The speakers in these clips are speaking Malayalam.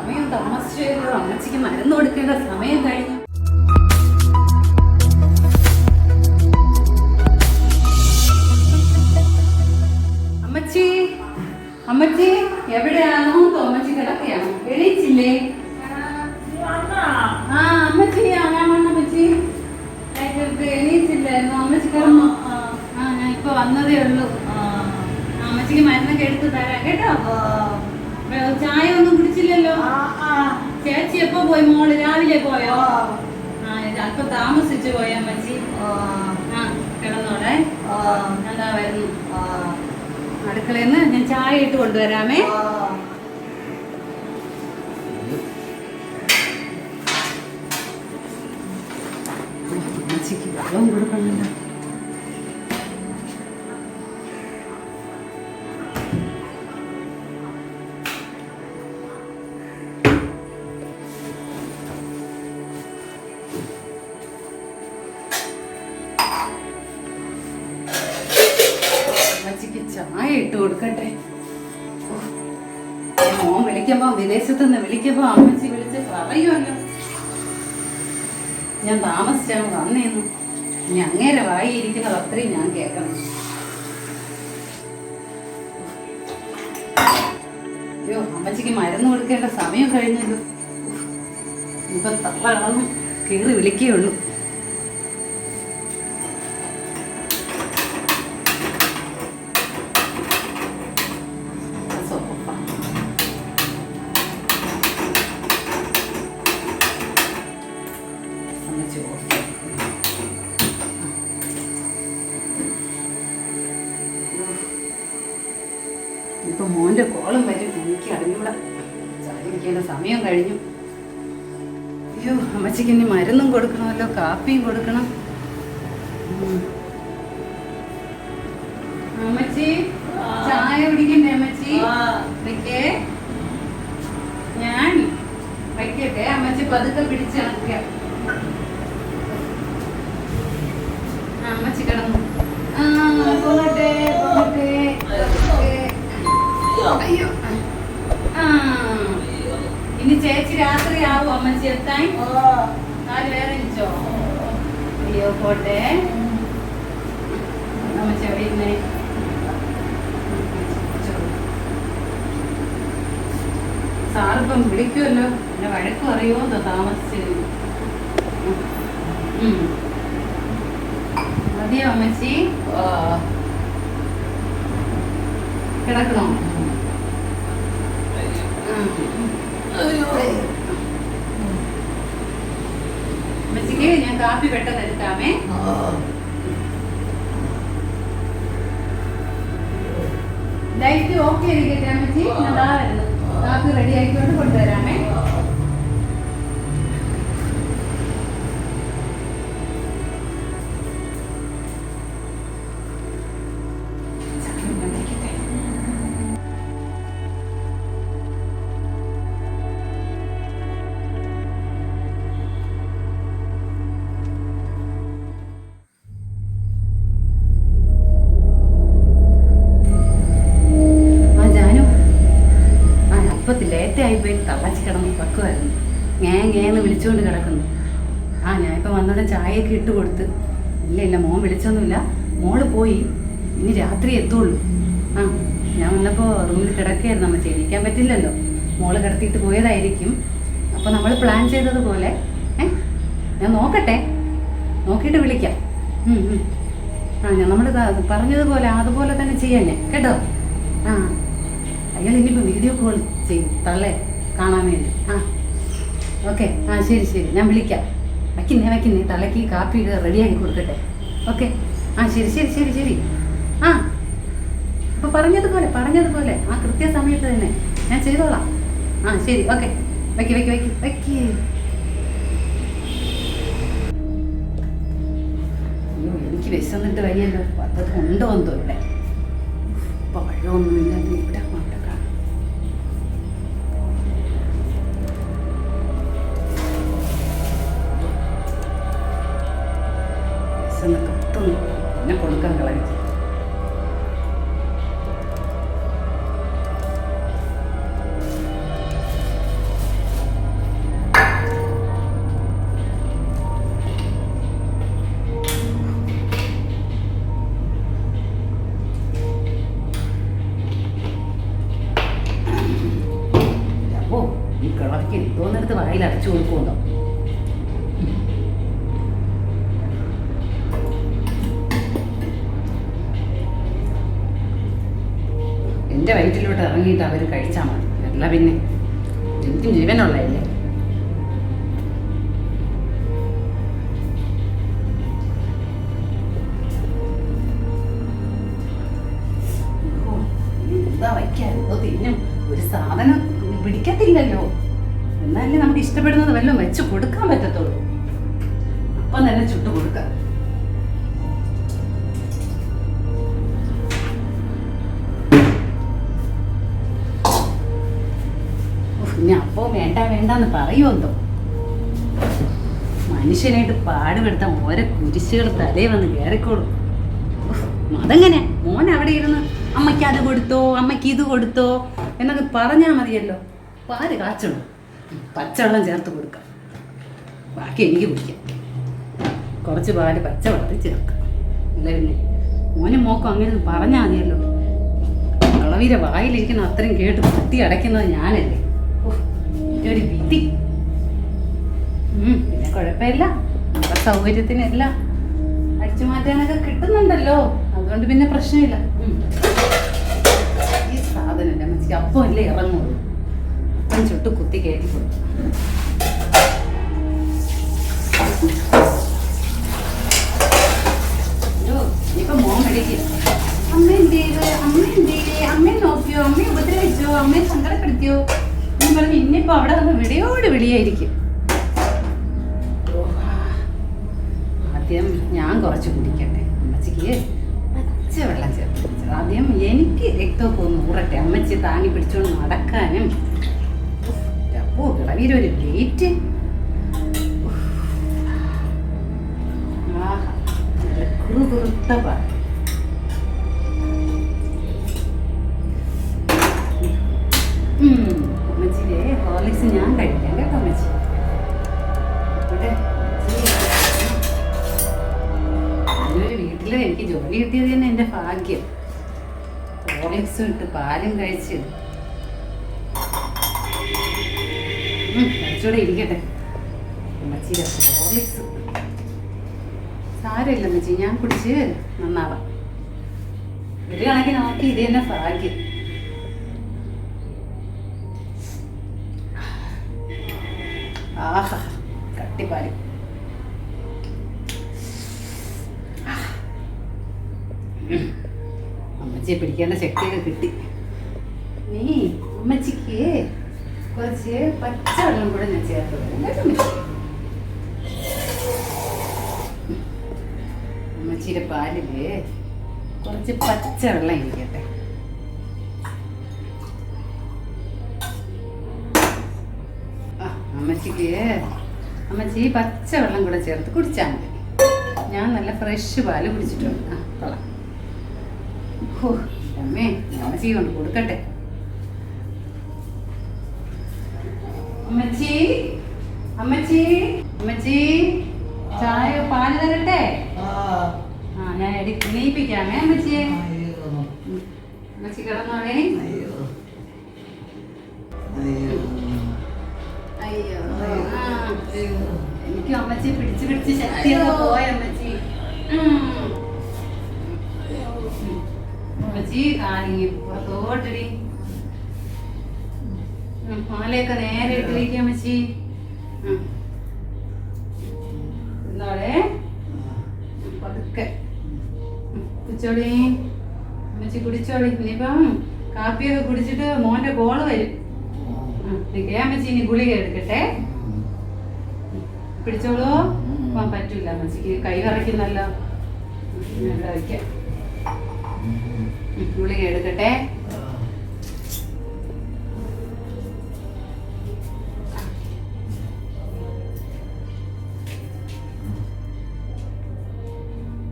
സമയം താമസിച്ചല്ലോ. അമ്മച്ചിക്ക് മരുന്ന് കൊടുക്കേണ്ട സമയം കഴിഞ്ഞു. അമ്മച്ചി, അമ്മച്ചി എവിടെയാണോ? അമ്മച്ചി കിടക്കുകയാണോ? എണീച്ചില്ലേ? ആ അമ്മച്ചി, അമ്മച്ചി എണീച്ചില്ലായിരുന്നു. അമ്മച്ചി കിടന്നു. ഞാൻ ഇപ്പൊ വന്നതേ ഉള്ളൂ. അമ്മച്ചിക്ക് മരുന്നൊക്കെ എടുത്ത് തരാം കേട്ടോ. ചായ ഒന്നും കുടിച്ചില്ലല്ലോ. ചേച്ചി എപ്പോ പോയി? മോള് രാവിലെ പോയോ? അല്പം താമസിച്ചു പോയി അമ്മച്ചി. കിടന്നോടെ. എന്താ വരുന്നു അടുക്കളന്ന് ഞാൻ ചായ ഇട്ട് കൊണ്ടുവരാമേ. അമ്മച്ചിക്ക് വെള്ളം കൊടുക്കണല്ലോ. ചായ ഇട്ട് കൊടുക്കട്ടെ. മോൻ വിളിക്കുമ്പോ, വിദേശത്തുനിന്ന് വിളിക്കുമ്പോ അമ്മച്ചി വിളിച്ച് പറയുമല്ലോ ഞാൻ താമസിച്ചാണ് വന്നേന്നു. ഇനി അങ്ങേരെ വായിരിക്കുന്നത് അത്രയും ഞാൻ കേൾക്കണം. അയ്യോ, അമ്മച്ചിക്ക് മരുന്ന് കൊടുക്കേണ്ട സമയം കഴിഞ്ഞല്ലോ. ഇപ്പൊ തള്ളകളൊന്നും കീറി വിളിക്കുകയുള്ളൂ. ഇപ്പൊ മോന്റെ കോളം വരും. എനിക്ക് അറിഞ്ഞൂടാ. ചാടിരിക്കേണ്ട സമയം കഴിഞ്ഞു. അയ്യോ, അമ്മച്ചിക്ക് ഇനി മരുന്നും കൊടുക്കണമല്ലോ, കാപ്പിയും കൊടുക്കണം. അമ്മച്ചി ചായ കുടിക്കണ്ടേ? അമ്മച്ചി വയ്ക്കേ, ഞാൻ വയ്ക്കട്ടെ. അമ്മച്ചി പതുക്കെ പിടിച്ച് നടക്കുക. അമ്മച്ചി കിടന്നു. പോകട്ടെ പോകട്ടെ. അയ്യോ, ഇനി ചേച്ചി രാത്രി ആവും അമ്മച്ചി എത്താൻ. നാല് വേറെ ഇരിച്ചോ? അയ്യോ പോട്ടെ. അമ്മച്ചി എവിടെ ഇരുന്നേ? സാറിപ്പം വിളിക്കുമല്ലോ, എന്നെ വഴക്ക് പറയുമോ താമസിച്ച്. മതിയോ അമ്മച്ചി? കിടക്കണോ? അമ്മച്ചിക്ക് ഞാൻ കാപ്പി പെട്ടെന്ന് എടുക്കാമേ. ലൈറ്റ് ഓക്കെ ഇരിക്കട്ടെ അമ്മച്ചി. ഞാൻ വരുന്നു. കാപ്പി റെഡി ആയിക്കൊണ്ട് കൊണ്ടുവരാമേ. ലേറ്റായിപ്പോയി. തള്ളച്ചി കിടന്ന് പക്കുമായിരുന്നു. ngേന്ന് വിളിച്ചുകൊണ്ട് കിടക്കുന്നു. ഞാനിപ്പോൾ വന്നോടെ ചായയൊക്കെ ഇട്ട് കൊടുത്ത്. ഇല്ല മോൻ വിളിച്ചൊന്നുമില്ല. മോള് പോയി. ഇനി രാത്രി എത്തുള്ളൂ. ഞാൻ വന്നപ്പോൾ റൂമിൽ കിടക്കുകയായിരുന്നു. അമ്മച്ചി എണീക്കാൻ പറ്റില്ലല്ലോ. മോള് കിടത്തിയിട്ട് പോയതായിരിക്കും. അപ്പോൾ നമ്മൾ പ്ലാൻ ചെയ്തതുപോലെ ഞാൻ നോക്കട്ടെ, നോക്കിയിട്ട് വിളിക്കാം. നമ്മൾ പറഞ്ഞതുപോലെ അതുപോലെ തന്നെ ചെയ്യാൻ ഞാൻ കേട്ടോ. അയാൾ ഇനിയിപ്പോൾ വീഡിയോ കോൾ ചെയ്യും തള്ളേ കാണാൻ വേണ്ടി. ഓക്കെ. ശരി ഞാൻ വിളിക്കാം. വയ്ക്കുന്നേ തള്ളക്ക് കാപ്പി റെഡിയാക്കി കൊടുക്കട്ടെ. ഓക്കെ. ശരി. അപ്പോൾ പറഞ്ഞതുപോലെ കൃത്യസമയത്ത് തന്നെ ഞാൻ ചെയ്തോളാം. ശരി. ഓക്കെ. വയ്ക്ക്. അയ്യോ, എനിക്ക് വിശന്നിട്ട് വയ്യല്ലോ. പദ്ധതി ഉണ്ടോ എന്തോ ഇവിടെ. പഴമൊന്നുമില്ല ഇവിടെ. കത്തുന്നു എന്നെ കൊടുക്കാൻ കളയും. എന്തോന്നെടുത്ത് വായിൽ അടച്ചു കൊടുക്കുമല്ലോ. എൻ്റെ വയറ്റിലോട്ട് ഇറങ്ങിയിട്ട് അവർ കഴിച്ചാൽ മതി. അല്ല പിന്നെ എനിക്കും ജീവനുള്ളതല്ലേ. എന്താ വയ്ക്കാനോ തിന്നും ഒരു സാധനം പിടിക്കത്തില്ലല്ലോ. എന്നാലേ നമുക്ക് ഇഷ്ടപ്പെടുന്നത് വല്ലതും വെച്ച് കൊടുക്കാൻ പറ്റത്തുള്ളൂ. അപ്പം തന്നെ ചുട്ടു കൊടുക്കാം. ഇനി അപ്പോ വേണ്ട വേണ്ടെന്ന് പറയുമെന്തോ. മനുഷ്യനായിട്ട് പാടുപെടുത്താൻ ഓരോ കുരിശുകൾ തലേ വന്ന് കയറിക്കോളും. അതെങ്ങനെ മോൻ അവിടെ ഇരുന്ന് അമ്മയ്ക്ക് അത് കൊടുത്തോ അമ്മയ്ക്ക് ഇത് കൊടുത്തോ എന്നൊക്കെ പറഞ്ഞാൽ മതിയല്ലോ. പാല് കാച്ചണം, പച്ചവെള്ളം ചേർത്ത് കൊടുക്കാം, ബാക്കി എനിക്ക് കുടിക്കാം. കുറച്ച് പാല് പച്ചവെള്ളത്തിൽ ചേർക്കാം. അല്ല പിന്നെ മോനും മോക്കും അങ്ങനെ പറഞ്ഞാൽ മതിയല്ലോ. കളവീരെ വായിലിരിക്കുന്ന അത്രയും കേട്ട് കുത്തി അടയ്ക്കുന്നത് ഞാനല്ലേ. എൻ്റെ ഒരു വിധി. പിന്നെ കുഴപ്പമില്ല, നമ്മുടെ സൗകര്യത്തിനെല്ലാം അടിച്ചു മാറ്റാനൊക്കെ കിട്ടുന്നുണ്ടല്ലോ. അതുകൊണ്ട് പിന്നെ പ്രശ്നമില്ല. ഈ സാധനം എൻ്റെ മനസ്സിൽ അപ്പം അല്ലേ ഇറങ്ങുള്ളൂ. അപ്പം ചുട്ട് കുത്തി കയറ്റി കൊടുക്കും. അയ്യോ ഇനിയിപ്പം മോൻ മേടിക്കുക. അമ്മ എന്തേത്, അമ്മ എന്തേലേ, അമ്മയെ നോക്കിയോ, അമ്മയെ ഉപദ്രവിച്ചോ, അമ്മയെ സങ്കടപ്പെടുത്തിയോ എന്ന് പറഞ്ഞ് ഇന്നിപ്പോൾ അവിടെ വന്ന് വിളിയോട് വിളിയായിരിക്കും. ആദ്യം ഞാൻ കുറച്ച് കുടിക്കട്ടെ. അമ്മച്ചിക്ക് പച്ചവെള്ളം ചേർത്ത് കുടിച്ചത്. ആദ്യം എനിക്ക് രക്തമൊക്കെ ഒന്ന് ഊറട്ടെ. അമ്മച്ചി താങ്ങി പിടിച്ചോണ്ട് നടക്കാനും. ഓ കിളവീരൊരു വെയിറ്റ്. ആഹാ കുറുകുറുത്ത പാൽ. അമ്മച്ചിയുടെ ഹോർലിക്സ് ഞാൻ കഴിക്കാം കേട്ടോ അമ്മച്ചി. ഇവിടെ നല്ലൊരു വീട്ടിൽ എനിക്ക് ജോലി കിട്ടിയത് തന്നെ എൻ്റെ ഭാഗ്യം. ഹോർലിക്സും ഇട്ട് പാലും കഴിച്ച് കുറച്ചുകൂടെ ഇരിക്കട്ടെ. അമ്മച്ചിയുടെ ഹോർലിക്സ് സാരമില്ല അമ്മച്ചി, ഞാൻ കുടിച്ച് നന്നാവാം. ഒരു കണക്കിന് നോക്കി ഇത് തന്നെ ഭാഗ്യം. ആഹാ കട്ടിപ്പാല്. അമ്മച്ചിയെ പിടിക്കേണ്ട ശക്തിയൊക്കെ കിട്ടി. നീ അമ്മച്ചിക്ക് കുറച്ച് പച്ചവെള്ളം കൂടെ ഞാൻ ചേർത്ത് തരാം കേട്ടോ അമ്മച്ചി. അമ്മച്ചിയുടെ പാലില് കുറച്ച് പച്ചവെള്ളം ഇരിക്കട്ടെ. അമ്മച്ചി പച്ചവെള്ളം കൂടെ ചേർത്ത് കുടിച്ചാൽ മതി. ഞാൻ നല്ല ഫ്രഷ് പാല് കുടിച്ചിട്ടുണ്ട്. കൊള്ളാം. ഓ അമ്മേ അമ്മച്ചി കൊണ്ട് കൊടുക്കട്ടെ. അമ്മച്ചി അമ്മച്ചി അമ്മച്ചി ചായ പാല് തരട്ടെ? ഞാൻ എണീപ്പിക്കാമേ അമ്മച്ചിയെ. അമ്മച്ചി കിടന്നോളേ. അയ്യോ എനിക്ക് അമ്മച്ചി പിടിച്ച് പിടിച്ച് ശക്തിയൊക്കെ പോയ അമ്മച്ചി. അമ്മച്ചി കാലിങ്ങി പുറത്തോട്ടടി. പാലയൊക്കെ നേരെ ഇട്ടിരിക്കും അമ്മച്ചി. എന്നോടെ പതുക്കെ കുടിച്ചോളി അമ്മച്ചി, കുടിച്ചോളി. ഇനിയിപ്പം കാപ്പിയൊക്കെ കുടിച്ചിട്ട് മോന്റെ കോള് വരും. അമ്മച്ചി ഇനി ഗുളിക എടുക്കട്ടെ. പിടിച്ചോളൂ. പറ്റൂല അമ്മച്ചിക്ക്, കൈ വിറയ്ക്കുന്നല്ലോ. വയ്ക്കാം. ഗുളിക എടുക്കട്ടെ.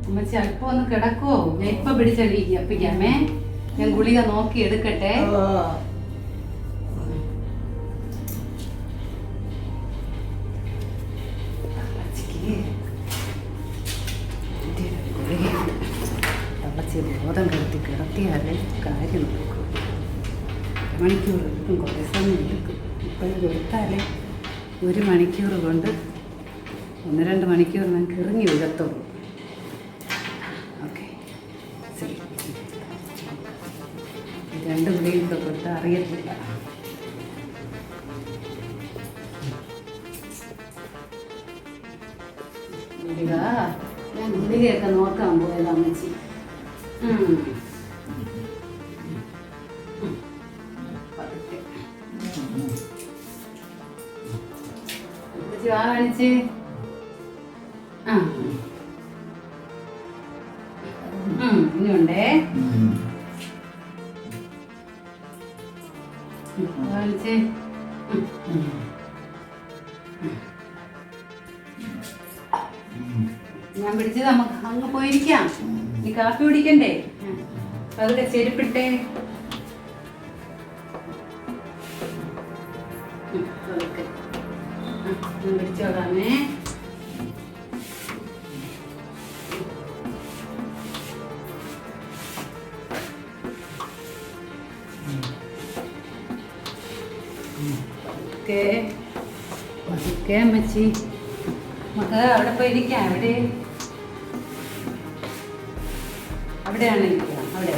അമ്മച്ചി അല്പം ഒന്ന് കിടക്കുവോ? ഞാൻ ഇപ്പൊ പിടിച്ചടിപ്പിക്കാമേ. ഞാൻ ഗുളിക നോക്കി എടുക്കട്ടെ. ബോധം കെടുത്തി കിടത്തിയാലേ കാര്യം നടക്കും. മണിക്കൂർ എടുക്കും, കുറേ സമയം എടുക്കും. ഇപ്പോഴും കൊടുത്താലേ 1 മണിക്കൂർ കൊണ്ട് 1-2 മണിക്കൂർ നമുക്ക് ഇറങ്ങി വിടത്തുള്ളൂ. ഓക്കെ, ശരി. 2 ഗുളികയൊക്കെ കൊടുത്താൽ അറിയത്തില്ല. ഞാൻ ഗുളികയൊക്കെ നോക്കാൻ പോയത് അമ്മച്ചി. കാണിച്ച് ഇനിയുണ്ടേ കാണിച്ച് ഞാൻ പിടിച്ചത് നമുക്ക് അങ്ങ് പോയിരിക്കാം. നീ കാപ്പി കുടിക്കണ്ടേ? അതൊക്കെ ചെരുപ്പിട്ടേ. പിടിച്ചോളാമേ. ഓക്കെ അമ്മച്ചി, നമുക്ക് അവിടെ പോയി ഇരിക്കാം. അവിടെയാണ് ഇരിക്കുക. അവിടെ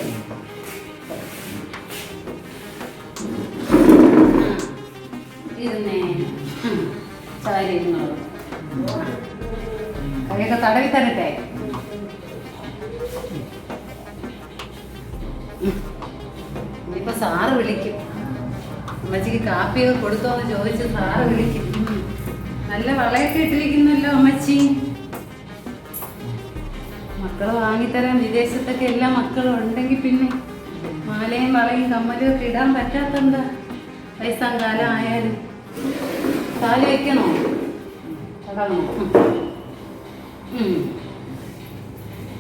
ഇരുന്നേ. ചായ ഇരുന്നോളൂ. കൈയൊക്കെ തടവി തരട്ടെ? ഇനിയിപ്പോ സാറ് വിളിക്കും. അമ്മച്ചിക്ക് കാപ്പിയൊക്കെ കൊടുത്തോന്ന് ചോദിച്ച് സാറ് വിളിക്കും. നല്ല വളയൊക്കെ ഇട്ടിരിക്കുന്നല്ലോ അമ്മച്ചി. മക്കള് വാങ്ങിത്തരാൻ വിദേശത്തൊക്കെ എല്ലാ മക്കളും ഉണ്ടെങ്കിൽ പിന്നെ മാലയും വളയും കമ്മലും ഒക്കെ ഇടാൻ പറ്റാത്തെന്താ? വയസ്സാം കാലം ആയാലും കാല് വെക്കണോ? അതാണോ?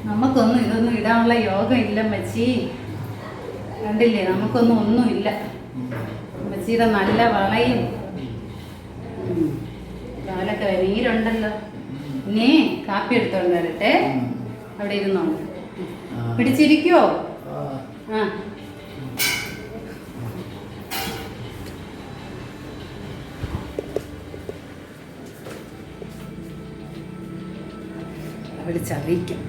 നമുക്കൊന്നും ഇതൊന്നും ഇടാനുള്ള യോഗം ഇല്ല അമ്മച്ചി. കണ്ടില്ലേ, നമുക്കൊന്നും ഒന്നുമില്ല. അമ്മച്ചിയുടെ നല്ല വളയും കാലൊക്കെ നീരുണ്ടല്ലോ. ഇനി കാപ്പി എടുത്തോണ്ട് വരട്ടെ. അവിടെ ഇരുന്നോ? പിടിച്ചിരിക്കുവോ? ആ, വിളിച്ചറിയിക്കാം.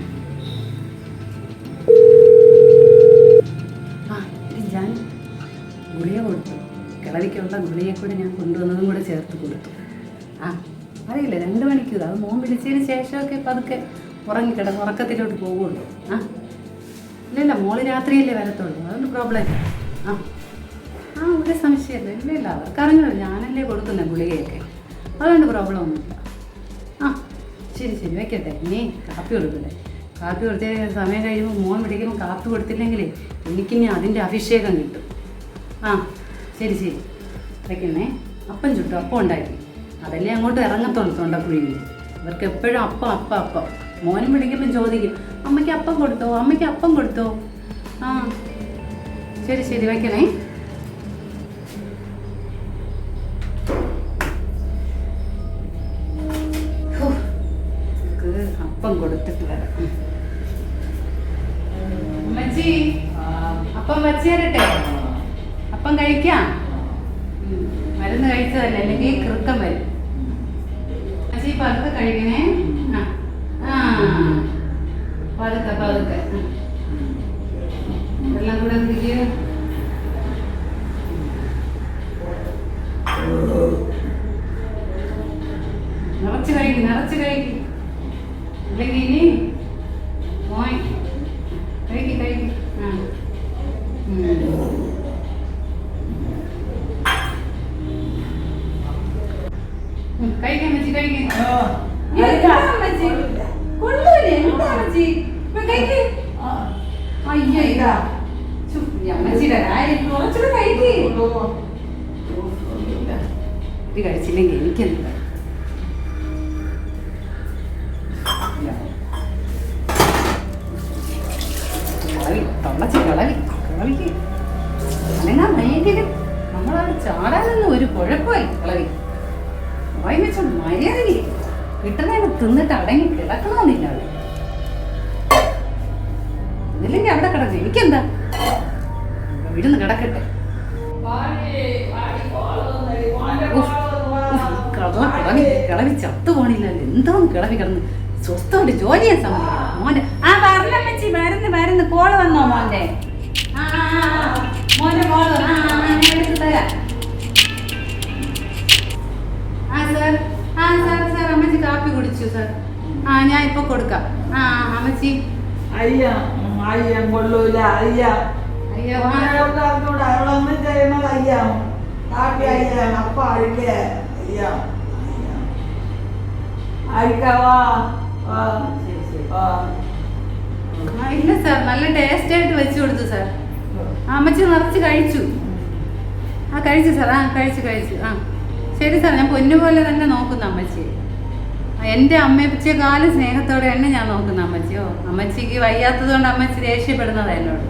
ഞാൻ ഗുളിക കൊടുത്തു. കിളവിക്കുള്ള ഗുളിയെ കൂടെ ഞാൻ കൊണ്ടുവന്നതും കൂടെ ചേർത്ത് കൊടുത്തു. അറിയില്ല, 2 മണിക്കൂർ. അത് മോൻ വിളിച്ചതിന് ശേഷമൊക്കെ പതുക്കെ ഉറങ്ങിക്കിടന്ന് ഉറക്കത്തിലോട്ട് പോകുള്ളൂ. ഇല്ല, മോള് രാത്രിയല്ലേ വരത്തുള്ളൂ. അതൊന്നും പ്രോബ്ലം ഇല്ല. ഒരു സംശയമില്ല. ഇല്ല, അവർക്കറിഞ്ഞല്ലോ ഞാനല്ലേ കൊടുക്കുന്നത് ഗുളികയൊക്കെ. അതുകൊണ്ട് പ്രോബ്ലം ഒന്നുമില്ല. ശരി വെക്കട്ടെ. ഇനി കാപ്പി കൊടുക്കട്ടെ. കാപ്പി കൊടുത്ത സമയം കഴിയുമ്പോൾ മോൻ വിളിക്കുമ്പോൾ കാപ്പി കൊടുത്തില്ലെങ്കിൽ എനിക്കിനി അതിൻ്റെ അഭിഷേകം കിട്ടും. ശരി വയ്ക്കണേ. അപ്പം ചുട്ടു, അപ്പം ഉണ്ടാക്കി. അതല്ലേ അങ്ങോട്ട് ഇറങ്ങത്തുള്ളൂ തൊണ്ടക്കുഴിയിൽ. അവർക്ക് എപ്പോഴും അപ്പം. മോനും വിളിക്കുമ്പം ചോദിക്കും, അമ്മയ്ക്ക് അപ്പം കൊടുത്തോ? ശരി വയ്ക്കണേ. അപ്പം കൊടുത്തിട്ട് വരാം. അമ്മച്ചി, അപ്പം വച്ചു തരട്ടെ? അപ്പം കഴിക്കാം. മരുന്ന് കഴിച്ചതല്ലേ, അല്ലെങ്കിൽ കൃക്കം വരും. അമ്മച്ചി പതുക്കെ കഴിക്കണേ. പതുക്കെ എല്ലാം കൂടെ കുടിക്കുക. നിറച്ച് കഴിക്കും. അല്ലെങ്കിൽ ഇനി മോൻ കഴിക്കും. കഴിക്കാൻ അമ്മച്ചി കൊള്ളൂലേ? എന്താ അമ്മച്ചി അയ്യോ, അമ്മച്ചിയുടെ കാര്യം കുറച്ചുകൂടെ കഴിക്കേ. ഇത് കഴിച്ചില്ലെങ്കിൽ എനിക്കെന്താ? കിളവിക്ക് അല്ലെങ്കിൽ ഭയങ്കരം നമ്മളത് ചാടാനൊന്നും ഒരു കുഴപ്പമായി. കിളവി വായി വെച്ച മര്യാദ കിട്ടുന്നതിന് തിന്നിട്ട് അടങ്ങി കിടക്കണമെന്നില്ല. അവിടെ ഇതില്ലെങ്കിൽ അവിടെ കിടക്കും. എനിക്കെന്താ? വിടുന്ന് കിടക്കട്ടെ. കിളവി ചത്തു പോണില്ലല്ലോ. എന്തോന്ന് കിളവി കിടന്ന് സ്വസ്ഥമായിട്ട് ജോലി ചെയ്യാൻ സമ്മതിക്കണം മോന്റെ. ആ പറഞ്ഞമ്മച്ചി വരുന്ന് കോള് വന്നോ മോന്റെ? മോന്റെ കോള് ഞാൻ എടുത്ത് തരാം. സാർ അമ്മച്ചി കാപ്പി കുടിച്ചു സാർ. ഞാൻ ഇപ്പൊ കൊടുക്കാം. അമ്മച്ചി അയ്യം കൊള്ളൂല. അവളൊന്നും ചെയ്യുന്നത് അയ്യാം. കാപ്പി അയ്യാം, അപ്പ അഴിക്കേ അയ്യാം. അഴിക്കവാ. ഇല്ല സാർ, നല്ല ടേസ്റ്റ് ആയിട്ട് വെച്ചു കൊടുത്തു സാർ. അമ്മച്ചി നിറച്ച് കഴിച്ചു. കഴിച്ചു സാർ. കഴിച്ചു. ശരി സാർ, ഞാൻ പൊന്നുപോലെ തന്നെ നോക്കുന്ന അമ്മച്ചി. എൻ്റെ അമ്മച്ചെക്കാളും സ്നേഹത്തോടെ തന്നെ ഞാൻ നോക്കുന്ന അമ്മച്ചിയോ. അമ്മച്ചിക്ക് വയ്യാത്തത് കൊണ്ട് അമ്മച്ചി ദേഷ്യപ്പെടുന്നത് എന്നോട്.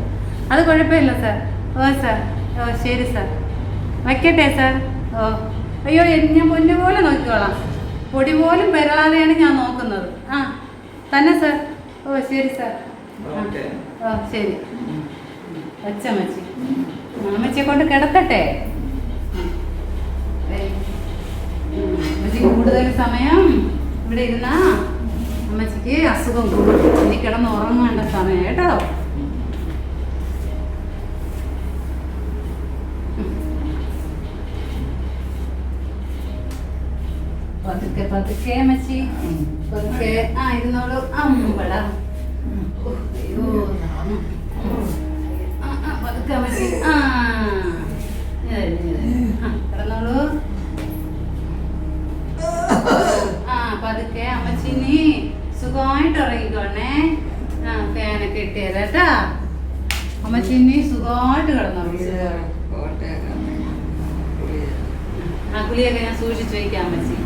അത് കുഴപ്പമില്ല സാർ. സാർ ശരി സാർ, വയ്ക്കട്ടെ സാർ. അയ്യോ, ഞാൻ പൊന്നുപോലെ നോക്കിക്കോളാം. പൊടി പോലും പെരളാതെയാണ് ഞാൻ നോക്കുന്നത്. തന്നെ സാർ. ശരി സാർ. ശരി വച്ചമ്മച്ചി. അമ്മച്ചിയെ കൊണ്ട് കിടത്തട്ടെ. അമ്മച്ചിക്ക് കൂടുതൽ സമയം ഇവിടെ ഇരുന്നാ അമ്മച്ചിക്ക് അസുഖം കൂടും. ഇനി കിടന്ന് ഉറങ്ങേണ്ട സമയം കേട്ടോ. പതുക്കെ അമ്മച്ചി, പതുക്കെ. ഇരുന്നോളൂ. അമ്പട. അയ്യോ, പതുക്കെ അമ്മച്ചി. കിടന്നോളൂ. പതുക്കെ അമ്മച്ചി. നീ സുഖമായിട്ട് ഉറങ്ങിക്കോണേ. ഫാനൊക്കെ ഇട്ടേരാട്ടാ. അമ്മച്ചി നീ സുഖമായിട്ട് കിടന്നോളൂ. കുളിയൊക്കെ ഞാൻ സൂക്ഷിച്ചു വയ്ക്കാം അമ്മച്ചി.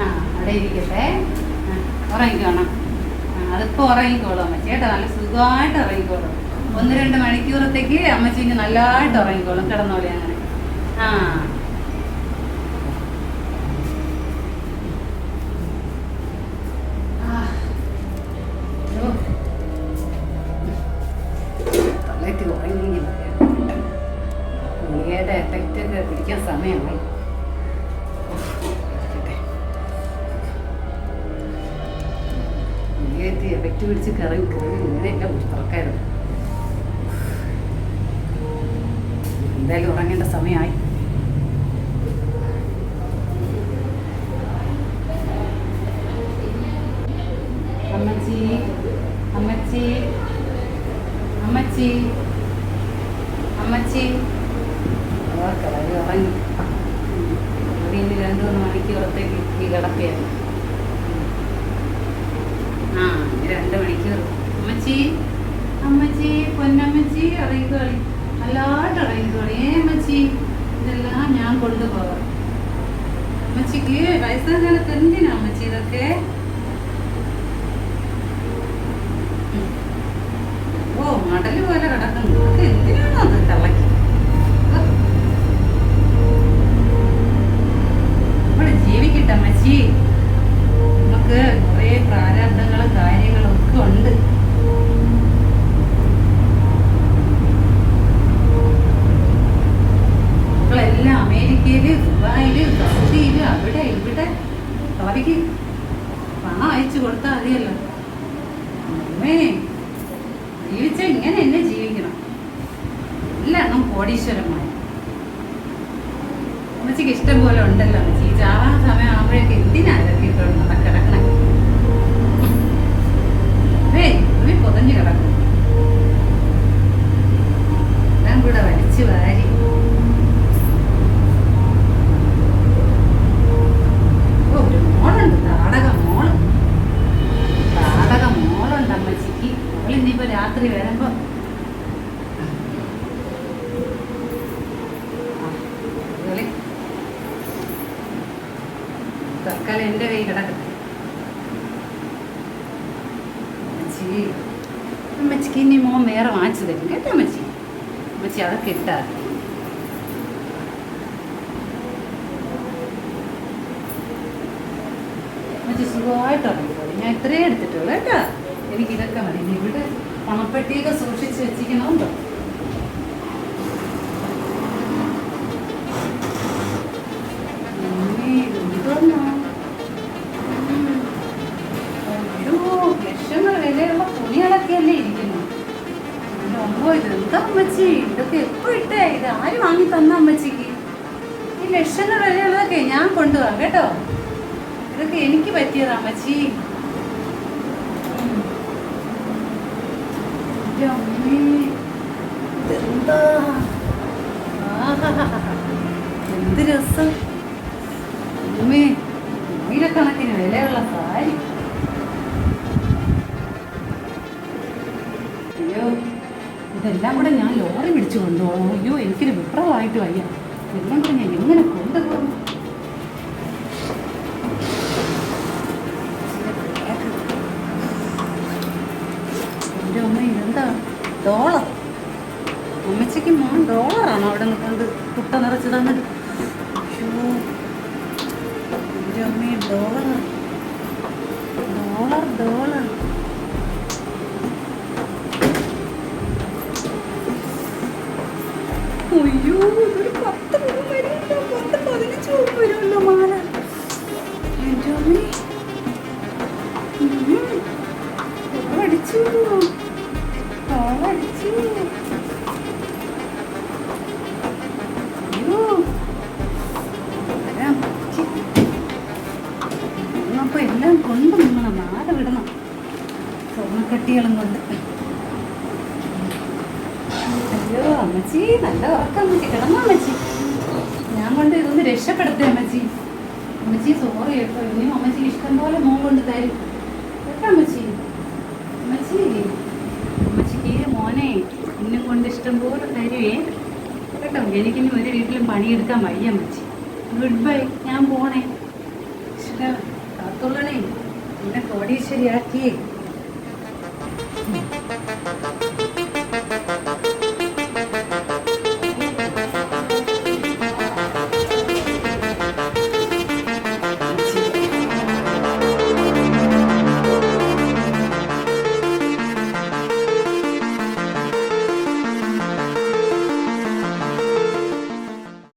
അവിടെ ഇരിക്കട്ടെ. ഉറങ്ങിക്കോണം. അതിപ്പോ ഉറങ്ങിക്കോളും അമ്മച്ചി കേട്ടോ. നല്ല സുഖമായിട്ട് ഉറങ്ങിക്കോളും. 1-2 മണിക്കൂറത്തേക്ക് അമ്മച്ചി ഇനി നല്ലതായിട്ട് ഉറങ്ങിക്കോളും. കിടന്നോളി അങ്ങനെ. തലയ്ക്ക് ഉറങ്ങി ഗുളികയുടെ എഫക്റ്റ് ഒക്കെ പിടിക്കാൻ സമയമായി. എഫക്റ്റ് പിടിച്ച് കറങ്ങി ഇങ്ങനെയല്ല തുറക്കായിരുന്നു. എന്തായാലും ഉറങ്ങേണ്ട സമയമായി. അമ്മച്ചി അമ്മച്ചി അമ്മച്ചി അമ്മച്ചി കിടന്ന് ഉറങ്ങി. ഇനി 2-3 മണിക്കൂറത്തേക്ക് ഈ കിടക്കുകയായിരുന്നു. 2 മണിക്കൂർ. അമ്മച്ചി അമ്മച്ചി പൊന്നമ്മച്ചി ഇറങ്ങിക്കോളി. നല്ലതായിട്ട് ഇറങ്ങിക്കോളി. അമ്മച്ചി ഇതെല്ലാം ഞാൻ കൊണ്ടുപോകാം. അമ്മച്ചിക്ക് വയസ്സാം കാലത്ത് എന്തിനാ അമ്മച്ചി ഇതൊക്കെ? മടല് പോലെ കിടക്കുന്നു. ഇതൊക്കെ എന്തിനാണോ അത് തള്ളക്കി? ഇവിടെ ജീവിക്കട്ടെ അമ്മച്ചി. നമുക്ക് കുറേ പ്രാരാബ്ദങ്ങളും കാര്യങ്ങളും ഒക്കെ ഉണ്ട്. മക്കളെല്ലാം അമേരിക്കയില്, ദുബായില്, സൗദിയില്, അവിടെ ഇവിടെ അവർക്ക് പണം അയച്ചു കൊടുത്താൽ മതിയല്ലോ. അമ്മേ, ജീവിച്ച ഇങ്ങനെ തന്നെ ജീവിക്കണം. എല്ലാം കോടീശ്വരന്മാർ. അമ്മച്ചിക്ക് ഇഷ്ടം പോലെ ഉണ്ടല്ലോ അമ്മച്ചി. ചാവാൻ സമയം ആകുമ്പോഴേക്ക് എന്തിനാ ഇതൊക്കെ ഇട്ടോണ്ട് കിടക്കണേ? പൊതഞ്ഞു കിടക്കും. എല്ലാം കൂടെ വലിച്ചു വാരി. ഒരു മോളുണ്ട്, താടക മോളുണ്ട് അമ്മച്ചിക്ക്. അവളിന്നിപ്പോ രാത്രി വരുമ്പോ തൽക്കാലം എൻ്റെ കൈ കിടക്കട്ടെ. അമ്മച്ചിക്ക് ഇനി മോൻ വേറെ വാങ്ങിച്ചു തരും കേട്ടോ അമ്മച്ചി. അമ്മച്ചി അതൊക്കെ ഇട്ടാ അമ്മച്ചി സുഖമായിട്ട് ഇറങ്ങിക്കോളൂ. ഞാൻ ഇത്രയും എടുത്തിട്ടുള്ളൂ കേട്ടോ. എനിക്കിതൊക്കെ മതി. ഇവിടെ പണപ്പെട്ടിയൊക്കെ സൂക്ഷിച്ച് വെച്ചിരിക്കണമുണ്ടോ? ഇതൊന്നും ഇതൊക്കെ എപ്പോ ഇട്ടേ? ഇത് ആര് വാങ്ങി തന്ന അമ്മച്ചിക്ക്? ഈ ലക്ഷങ്ങൾ വിലയുള്ളതൊക്കെ ഞാൻ കൊണ്ടുപോകാം കേട്ടോ. ഇതൊക്കെ എനിക്ക് പറ്റിയതാ അമ്മച്ചി. എൻ്റെ അമ്മേ, ഇതെന്താ? എന്ത് രസം അമ്മേ, ആയിരക്കണക്കിന് വിലയുള്ള സാരി. അയ്യോ, ഇതെല്ലാം കൂടെ ഞാൻ ലോറി പിടിച്ചു കൊണ്ടുപോകണം. അയ്യോ, എനിക്കൊരു വിപ്ലവമായിട്ട് വയ്യ. ഇതെല്ലാം കൂടെ ഞാൻ എങ്ങനെ കൊണ്ടുപോകും? എൻ്റെ അമ്മ, ഇതെന്താ ഡോളർ? അമ്മച്ചിക്ക് മോൻ ഡോളറാണോ അവിടെ നിൽക്കുന്നത്? കുട്ട നിറച്ച് തന്നത്. അയ്യോ, എൻ്റെ അമ്മ, ഡോളർ ഡോളർ ഡോളർ. അയ്യോ, ഇതൊരു 10 രൂപ വരുമല്ലോ, 10-15 രൂപ വരുമല്ലോ മാല. എൻ്റെ അമ്മേ, അടിച്ചു അടിച്ചു. അയ്യോ, അപ്പൊ എല്ലാം കൊണ്ട് നിങ്ങളെ മാല വിടണം, സ്വർണ്ണക്കട്ടികളും കൊണ്ട്. അയ്യോ അമ്മച്ചി, നല്ല ഉറക്കം. അമ്മച്ചി കിടന്നോ അമ്മച്ചി? ഞാൻ കൊണ്ട് ഇതൊന്ന് രക്ഷപ്പെടുത്തേ അമ്മച്ചി. അമ്മച്ചി സോറി കേട്ടോ. ഇനിയും അമ്മച്ചി ഇഷ്ടം പോലെ മോൻ കൊണ്ട് തരും കേട്ടോ അമ്മച്ചി. അമ്മച്ചി, അമ്മച്ചിക്ക് മോനെ എന്നെ കൊണ്ട് ഇഷ്ടം പോലെ തരുവേ കേട്ടോ. എനിക്കിനി ഒരു വീട്ടിലും പണിയെടുക്കാൻ വയ്യ അമ്മച്ചി. ഗുഡ് ബൈ, ഞാൻ പോണേ. കാത്തുള്ളണേ, എന്നെ കോടീശ്വരിയാക്കിയേ.